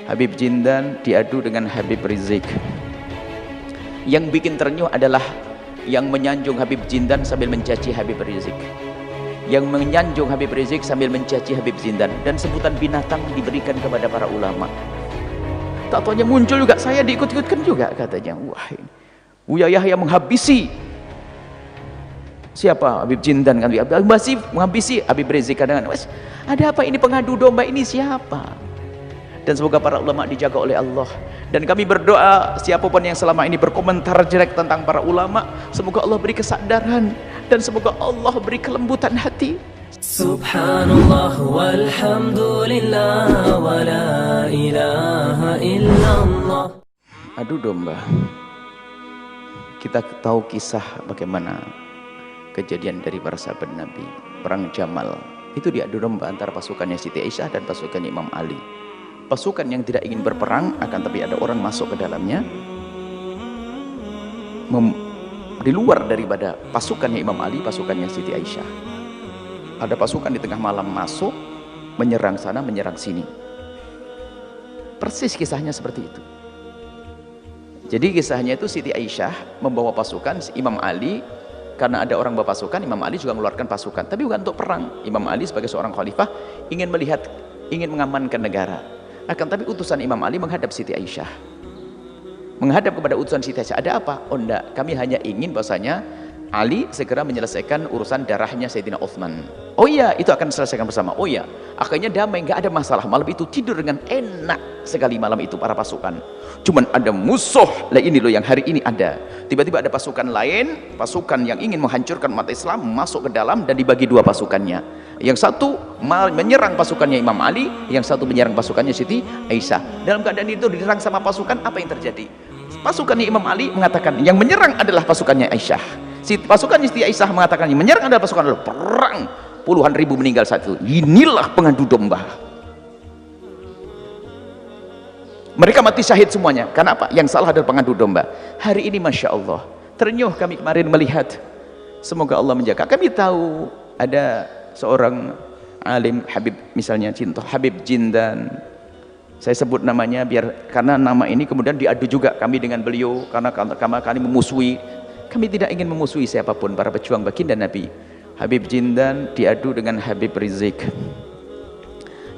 Habib Jindan diadu dengan Habib Rizik. Yang bikin ternyuh adalah yang menyanjung Habib Jindan sambil mencaci Habib Rizik, yang menyanjung Habib Rizik sambil mencaci Habib Jindan, dan sebutan binatang diberikan kepada para ulama. Tak taunya muncul juga, saya diikut-ikutkan juga katanya. Wah, ini Buya Yahya menghabisi siapa? Habib Jindan kan, masih menghabisi Habib Rizik. Kadang-kadang ada apa ini, pengadu domba ini siapa? Dan semoga para ulama dijaga oleh Allah. Dan kami berdoa siapapun yang selama ini berkomentar jelek tentang para ulama, semoga Allah beri kesadaran dan semoga Allah beri kelembutan hati. Subhanallah walhamdulillah wa la ilaha illallah. Adu domba. Kita tahu kisah bagaimana kejadian dari para sahabat Nabi, perang Jamal. Itu diadu domba antara pasukannya Siti Aisyah dan pasukannya Imam Ali. Pasukan yang tidak ingin berperang, akan tapi ada orang masuk ke dalamnya, di luar daripada pasukannya Imam Ali, pasukannya Siti Aisyah. Ada pasukan di tengah malam masuk, menyerang sana, menyerang sini. Persis kisahnya seperti itu. Jadi kisahnya itu Siti Aisyah membawa pasukan, Imam Ali, karena ada orang bawa pasukan, Imam Ali juga mengeluarkan pasukan, tapi bukan untuk perang. Imam Ali sebagai seorang khalifah ingin melihat, ingin mengamankan negara. Akan tapi utusan Imam Ali menghadap Siti Aisyah, menghadap kepada utusan Siti Aisyah. Ada apa? Oh enggak, kami hanya ingin bahwasanya Ali segera menyelesaikan urusan darahnya Sayyidina Uthman. Oh iya, itu akan diselesaikan bersama. Oh iya, akhirnya damai, nggak ada masalah. Malam itu tidur dengan enak sekali malam itu para pasukan. Cuman ada musuh, lah ini loh yang hari ini ada. Tiba-tiba ada pasukan lain, pasukan yang ingin menghancurkan umat Islam masuk ke dalam dan dibagi dua pasukannya. Yang satu menyerang pasukannya Imam Ali, yang satu menyerang pasukannya Siti Aisyah. Dalam keadaan itu diserang sama pasukan, apa yang terjadi? Pasukannya Imam Ali mengatakan yang menyerang adalah pasukannya Aisyah. Pasukan Siti Aisyah mengatakan yang menyerang adalah pasukan Allah. Perang, puluhan ribu meninggal saat itu. Inilah pengadu domba. Mereka mati syahid semuanya. Karena apa? Yang salah adalah pengadu domba. Hari ini Masya Allah, ternyuh kami kemarin melihat. Semoga Allah menjaga. Kami tahu ada seorang alim Habib, misalnya contoh Habib Jindan, saya sebut namanya biar karena nama ini kemudian diadu juga kami dengan beliau, karena kami memusuhi. Kami tidak ingin memusuhi siapapun, para pejuang baginda Nabi. Habib Jindan diadu dengan Habib Rizik.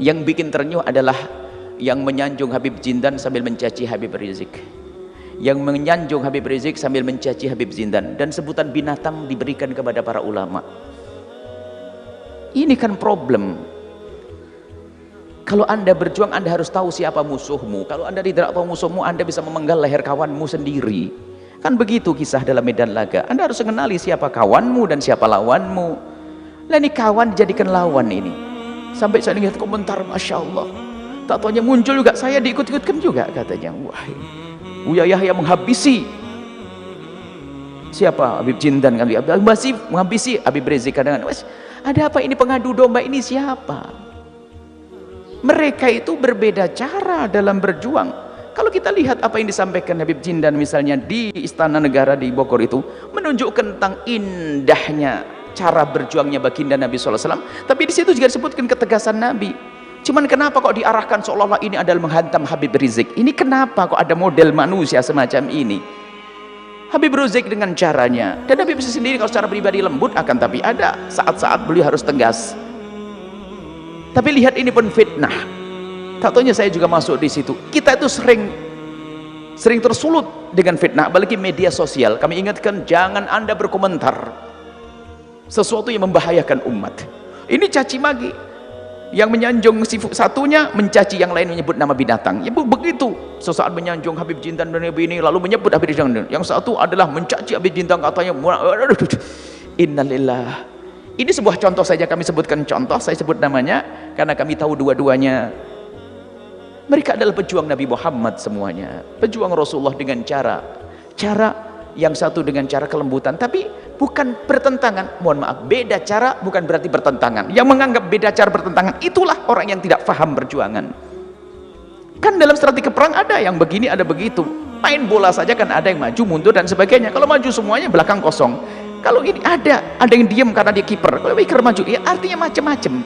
Yang bikin ternyuh adalah yang menyanjung Habib Jindan sambil mencaci Habib Rizik, yang menyanjung Habib Rizik sambil mencaci Habib Jindan, dan sebutan binatang diberikan kepada para ulama. Ini kan problem. Kalau Anda berjuang, Anda harus tahu siapa musuhmu. Kalau Anda tidak tahu musuhmu, Anda bisa memenggal leher kawanmu sendiri. Kan begitu kisah dalam medan laga. Anda harus mengenali siapa kawanmu dan siapa lawanmu. Lah ini kawan dijadikan lawan ini. Sampai saya lihat komentar, Masya Allah. Tak taunya muncul juga, saya diikut-ikutkan juga katanya. Wah, Buya Yahya menghabisi siapa? Habib Jindan kan, masih menghabisi Habib Rizik. Kadang-kadang ada apa ini, pengadu domba ini siapa? Mereka itu berbeda cara dalam berjuang. Kalau kita lihat apa yang disampaikan Habib Jindan misalnya di Istana Negara di Bogor itu, menunjukkan tentang indahnya cara berjuangnya baginda Nabi SAW. Tapi di situ juga disebutkan ketegasan Nabi. Cuman kenapa kok diarahkan seolah-olah ini adalah menghantam Habib Rizik? Ini kenapa kok ada model manusia semacam ini? Habib Rizik dengan caranya, dan Habib Rizik sendiri kalau secara pribadi lembut, akan tapi ada saat-saat beliau harus tegas. Tapi lihat ini pun fitnah. Tak taunya saya juga masuk di situ. Kita itu sering tersulut dengan fitnah, apalagi media sosial. Kami ingatkan, jangan Anda berkomentar sesuatu yang membahayakan umat. Ini caci maki. Yang menyanjung satunya mencaci yang lain, menyebut nama binatang. Ya begitu. Sesaat menyanjung Habib Jindan dan Nabi ini, lalu menyebut Habib Jindan. Yang satu adalah mencaci Habib Jindan, katanya innalillah. Ini sebuah contoh saja, kami sebutkan contoh, saya sebut namanya karena kami tahu dua-duanya. Mereka adalah pejuang Nabi Muhammad semuanya. Pejuang Rasulullah dengan cara yang satu dengan cara kelembutan, tapi bukan bertentangan. Mohon maaf, beda cara bukan berarti bertentangan. Yang menganggap beda cara bertentangan, itulah orang yang tidak paham perjuangan. Kan dalam strategi perang ada yang begini, ada begitu. Main bola saja kan ada yang maju, mundur dan sebagainya. Kalau maju semuanya belakang kosong. Kalau ini ada yang diam karena dia kiper. Kalau kiper maju, ya artinya macam-macam.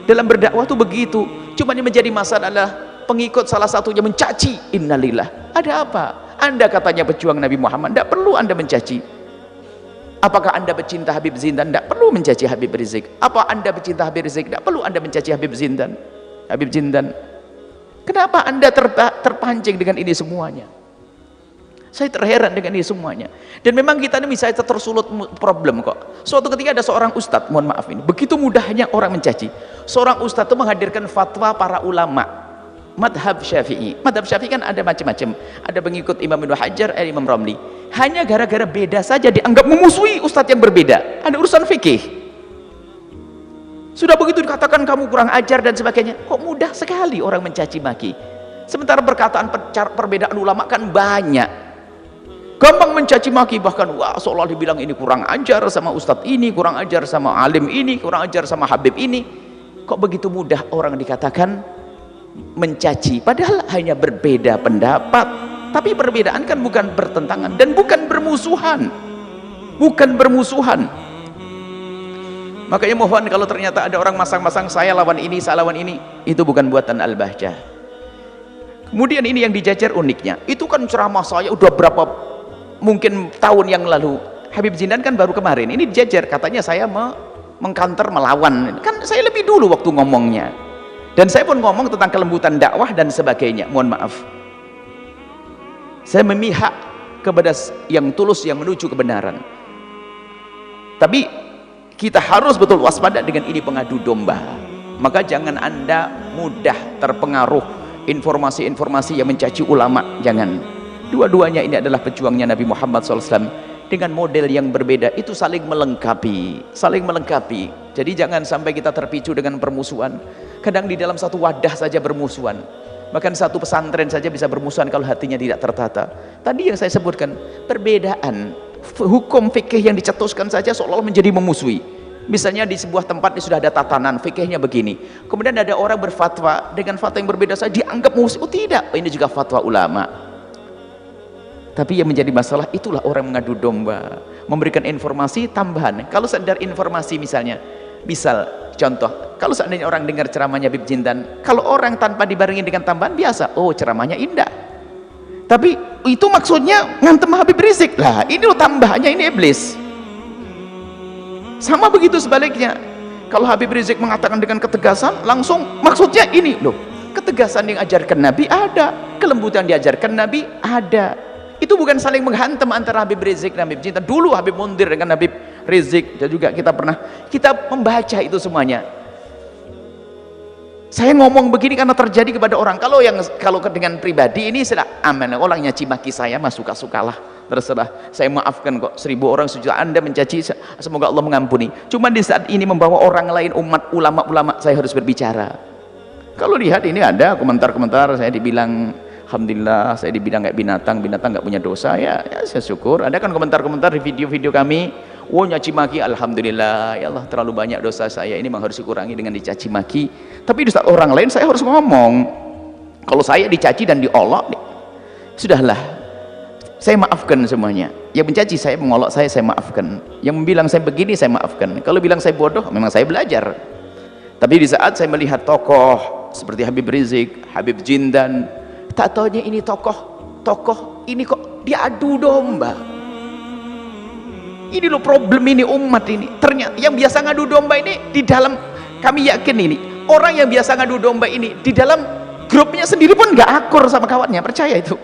Dalam berdakwah tuh begitu. Cuma yang menjadi masalah adalah pengikut salah satunya mencaci, innalillah. Ada apa? Anda katanya pejuang Nabi Muhammad, tidak perlu Anda mencaci. Apakah Anda bercinta Habib Zindan? Tidak perlu mencaci Habib Rizik. Apa Anda bercinta Habib Rizik? Tidak perlu Anda mencaci Habib Zindan. Habib Zindan. Kenapa Anda terpancing dengan ini semuanya? Saya terheran dengan ini semuanya. Dan memang kita ini misalnya tersulut problem kok. Suatu ketika ada seorang ustadz, mohon maaf ini, begitu mudahnya orang mencaci. Seorang ustadz itu menghadirkan fatwa para ulama madhab Syafi'i. Madhab Syafi'i kan ada macam-macam. Ada pengikut Imam Ibnu Hajar, Imam Ramli. Hanya gara-gara beda saja dianggap memusuhi ustadz yang berbeda. Ada urusan fikih. Sudah begitu dikatakan kamu kurang ajar dan sebagainya. Kok mudah sekali orang mencaci maki. Sementara perkataan perbedaan ulama kan banyak. Gampang mencaci maki, bahkan wah seolah dibilang ini kurang ajar sama ustadz ini, kurang ajar sama alim ini, kurang ajar sama habib ini. Kok begitu mudah orang dikatakan mencaci, padahal hanya berbeda pendapat. Tapi perbedaan kan bukan bertentangan dan bukan bermusuhan. Bukan bermusuhan. Makanya mohon kalau ternyata ada orang masang-masang saya lawan ini, saya lawan ini, itu bukan buatan Al-Bahjah. Kemudian ini yang dijajar uniknya, itu kan ceramah saya udah berapa mungkin tahun yang lalu. Habib Zindan kan baru kemarin ini dijajar, katanya saya mengkanter melawan. Kan saya lebih dulu waktu ngomongnya, dan saya pun ngomong tentang kelembutan dakwah dan sebagainya. Mohon maaf, saya memihak kepada yang tulus, yang menuju kebenaran. Tapi kita harus betul waspada dengan ini pengadu domba. Maka jangan Anda mudah terpengaruh informasi-informasi yang mencaci ulama, jangan. Dua-duanya ini adalah pejuangnya Nabi Muhammad SAW dengan model yang berbeda, itu saling melengkapi, saling melengkapi. Jadi jangan sampai kita terpicu dengan permusuhan. Kadang di dalam satu wadah saja bermusuhan, bahkan satu pesantren saja bisa bermusuhan kalau hatinya tidak tertata. Tadi yang saya sebutkan, perbedaan hukum fikih yang dicetuskan saja seolah-olah menjadi memusuhi. Misalnya di sebuah tempat sudah ada tatanan fikihnya begini, kemudian ada orang berfatwa dengan fatwa yang berbeda saja dianggap musuh. Oh tidak, ini juga fatwa ulama. Tapi yang menjadi masalah itulah orang mengadu domba, memberikan informasi tambahan. Kalau sekedar informasi misalnya, misal contoh, kalau seandainya orang dengar ceramahnya Habib Zindan, kalau orang tanpa dibarengi dengan tambahan biasa, oh ceramahnya indah. Tapi itu maksudnya ngantem Habib Rizik lah, ini loh tambahannya, ini iblis. Sama begitu sebaliknya, kalau Habib Rizik mengatakan dengan ketegasan, langsung maksudnya ini loh, ketegasan yang diajarkan Nabi ada, kelembutan diajarkan Nabi ada. Itu bukan saling menghantam antara Habib Rizik dan Habib Zindan. Dulu Habib Mundir dengan Habib Rizik, dan juga kita membaca itu semuanya. Saya ngomong begini karena terjadi kepada orang. Kalau dengan pribadi ini sudah aman, orang nyaci maki saya mah suka-sukalah, terserah. Saya maafkan kok, 1000 orang sudah Anda mencaci, semoga Allah mengampuni. Cuma di saat ini membawa orang lain, umat, ulama-ulama, saya harus berbicara. Kalau lihat ini ada komentar-komentar saya dibilang alhamdulillah, saya dibilang kayak binatang nggak punya dosa, ya saya syukur. Ada kan komentar-komentar di video-video kami, oh nyaci maki, alhamdulillah ya Allah terlalu banyak dosa saya, ini memang harus dikurangi dengan dicaci maki. Tapi di saat orang lain saya harus ngomong. Kalau saya dicaci dan diolok, sudahlah, saya maafkan semuanya. Yang mencaci saya, mengolok saya maafkan. Yang bilang saya begini saya maafkan. Kalau bilang saya bodoh, memang saya belajar. Tapi di saat saya melihat tokoh seperti Habib Rizik, Habib Zindan, tak taunya ini tokoh ini kok diadu domba. Ini loh problem ini umat ini. Ternyata yang biasa ngadu domba ini di dalam, kami yakin ini orang yang biasa ngadu domba ini di dalam grupnya sendiri pun nggak akur sama kawannya, percaya itu.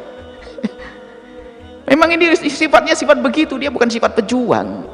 Memang ini sifatnya sifat begitu, dia bukan sifat pejuang.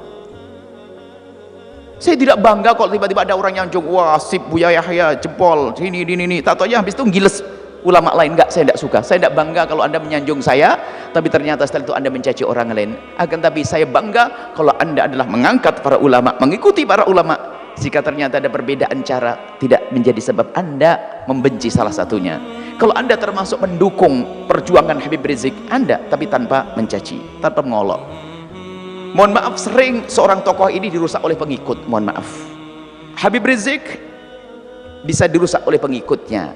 Saya tidak bangga kalau tiba-tiba ada orang yang nyanjung, wah sip Buya Yahya jempol ini. Tak taunya habis itu ngiles ulama lain. Enggak, saya tidak suka. Saya tidak bangga kalau Anda menyanjung saya, tapi ternyata setelah itu Anda mencaci orang lain. Akan tapi saya bangga kalau Anda adalah mengangkat para ulama, mengikuti para ulama. Jika ternyata ada perbedaan cara, tidak menjadi sebab Anda membenci salah satunya. Kalau Anda termasuk mendukung perjuangan Habib Rizik, Anda tapi tanpa mencaci, tanpa mengolok. Mohon maaf, sering seorang tokoh ini dirusak oleh pengikut. Mohon maaf, Habib Rizik bisa dirusak oleh pengikutnya,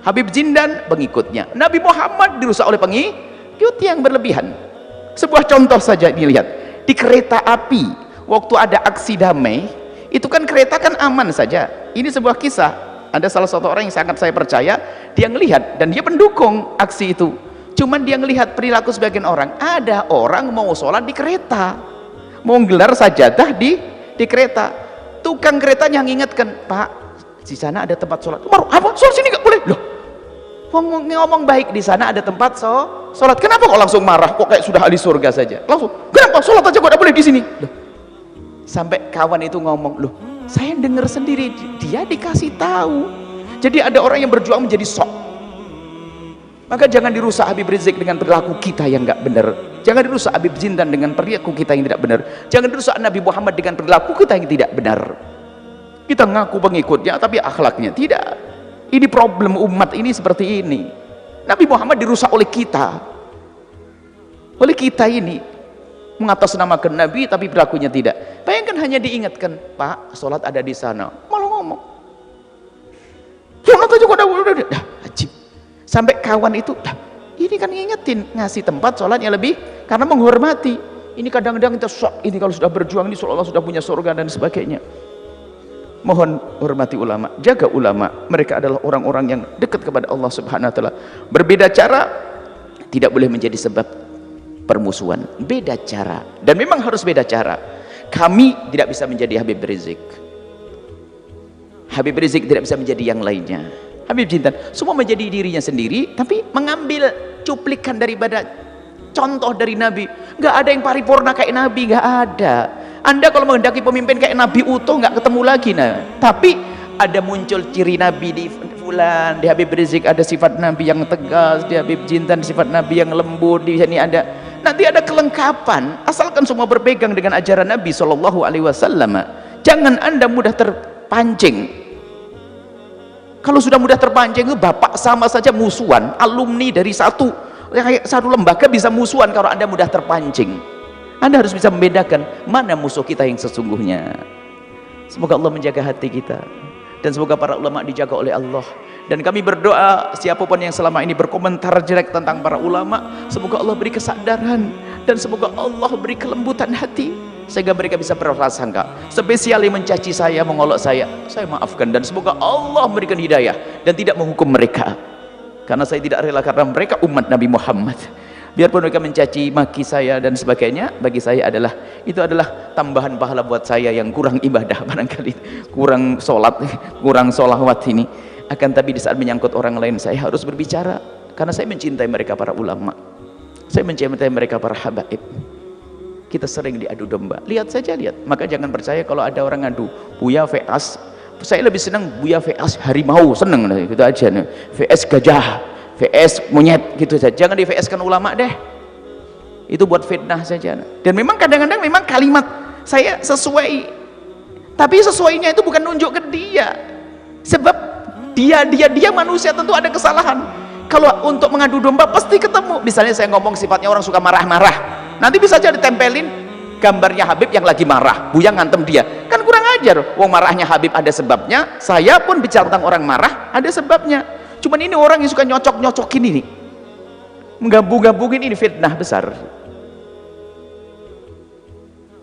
Habib Zindan pengikutnya, Nabi Muhammad dirusak oleh pengikut yang berlebihan. Sebuah contoh saja dilihat di kereta api waktu ada aksi damai, itu kan kereta kan aman saja. Ini sebuah kisah, ada salah satu orang yang sangat saya percaya, dia ngelihat dan dia pendukung aksi itu. Cuman dia ngelihat perilaku sebagian orang, ada orang mau sholat di kereta, mau gelar sajadah di kereta, tukang keretanya ngingetkan, Pak, di sana ada tempat sholat. Apa? Sholat sini nggak boleh? Loh, ngomong baik, di sana ada tempat sholat, kenapa kok langsung marah? Kok kayak sudah ahli surga saja? Langsung, kenapa sholat aja kok nggak boleh di sini? Loh, sampai kawan itu ngomong, loh, saya dengar sendiri, dia dikasih tahu. Jadi ada orang yang berjuang menjadi sok. Maka jangan dirusak Habib Rizik dengan perilaku kita yang nggak benar. Jangan dirusak Habib Jintan dengan perilaku kita yang tidak benar. Jangan dirusak Nabi Muhammad dengan perilaku kita yang tidak benar. Kita ngaku pengikutnya tapi akhlaknya tidak. Ini problem umat ini seperti ini. Nabi Muhammad dirusak oleh kita. Oleh kita ini mengatasnamakan Nabi tapi perilakunya tidak. Bayangkan hanya diingatkan, Pak, sholat ada di sana, malah ngomong sholat aja kok udah ajib. Sampai kawan itu, ini kan ngingetin, ngasih tempat sholatnya lebih karena menghormati. Ini kadang-kadang kita sok, ini kalau sudah berjuang ini seolah-olah sudah punya surga dan sebagainya. Mohon hormati ulama, jaga ulama. Mereka adalah orang-orang yang dekat kepada Allah Subhanahu wa taala. Berbeda cara tidak boleh menjadi sebab permusuhan. Beda cara, dan memang harus beda cara. Kami tidak bisa menjadi Habib Rizik. Habib Rizik tidak bisa menjadi yang lainnya. Habib Jintan semua menjadi dirinya sendiri, tapi mengambil cuplikan daripada contoh dari Nabi. Nggak ada yang paripurna kayak Nabi, nggak ada. Anda kalau menghendaki pemimpin kayak Nabi utuh nggak ketemu lagi, nah. Tapi ada muncul ciri Nabi di fulan, di Habib Rizik ada sifat Nabi yang tegas, di Habib Jintan sifat Nabi yang lembut, di sini ada. Nanti ada kelengkapan, asalkan semua berpegang dengan ajaran Nabi Shallallahu Alaihi Wasallam. Jangan Anda mudah terpancing. Kalau sudah mudah terpancing, bapak sama saja musuhan, alumni dari satu lembaga bisa musuhan kalau Anda mudah terpancing. Anda harus bisa membedakan mana musuh kita yang sesungguhnya. Semoga Allah menjaga hati kita, dan semoga para ulama dijaga oleh Allah. Dan kami berdoa siapapun yang selama ini berkomentar jelek tentang para ulama, semoga Allah beri kesadaran, dan semoga Allah beri kelembutan hati sehingga mereka bisa berprasangka. Spesial yang mencaci saya, mengolok saya maafkan, dan semoga Allah memberikan hidayah dan tidak menghukum mereka, karena saya tidak rela, karena mereka umat Nabi Muhammad. Biarpun mereka mencaci maki saya dan sebagainya, bagi saya itu adalah tambahan pahala buat saya yang kurang ibadah, barangkali kurang sholat, kurang sholawat ini. Akan tapi di saat menyangkut orang lain, saya harus berbicara, karena saya mencintai mereka para ulama, saya mencintai mereka para habaib. Kita sering diadu domba, lihat saja, lihat. Maka jangan percaya kalau ada orang ngadu Buya VS, saya lebih senang Buya VS harimau, seneng gitu aja, VS gajah, VS monyet, gitu saja. Jangan di VS kan ulama deh, itu buat fitnah saja. Dan memang kadang-kadang memang kalimat saya sesuai, tapi sesuainya itu bukan nunjuk ke dia, sebab dia manusia, tentu ada kesalahan. Kalau untuk mengadu domba pasti ketemu. Misalnya saya ngomong sifatnya orang suka marah-marah, nanti bisa aja ditempelin gambarnya Habib yang lagi marah, Buya ngantem dia, kan kurang ajar. Wong marahnya Habib ada sebabnya, saya pun bicara tentang orang marah ada sebabnya. Cuman ini orang yang suka nyocok-nyocokin ini, menggabung-gabungin, ini fitnah besar.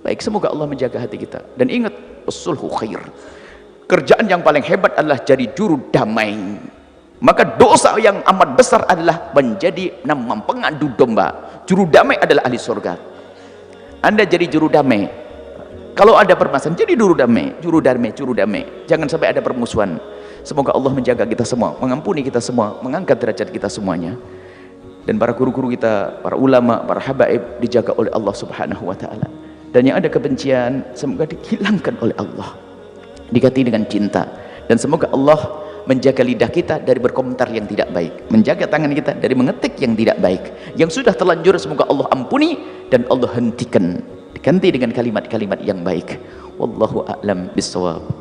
Baik, semoga Allah menjaga hati kita. Dan ingat, usulhu khair, kerjaan yang paling hebat adalah jadi juru damai. Maka dosa yang amat besar adalah menjadi pengadu domba. Juru damai adalah ahli surga. Anda jadi juru damai. Kalau ada permasalahan, jadi juru damai, juru damai, juru damai. Jangan sampai ada permusuhan. Semoga Allah menjaga kita semua, mengampuni kita semua, mengangkat derajat kita semuanya. Dan para guru-guru kita, para ulama, para habaib dijaga oleh Allah Subhanahu wa taala. Dan yang ada kebencian semoga dihilangkan oleh Allah, diganti dengan cinta. Dan semoga Allah menjaga lidah kita dari berkomentar yang tidak baik, menjaga tangan kita dari mengetik yang tidak baik. Yang sudah terlanjur semoga Allah ampuni dan Allah hentikan, diganti dengan kalimat-kalimat yang baik. Wallahu a'lam bishawab.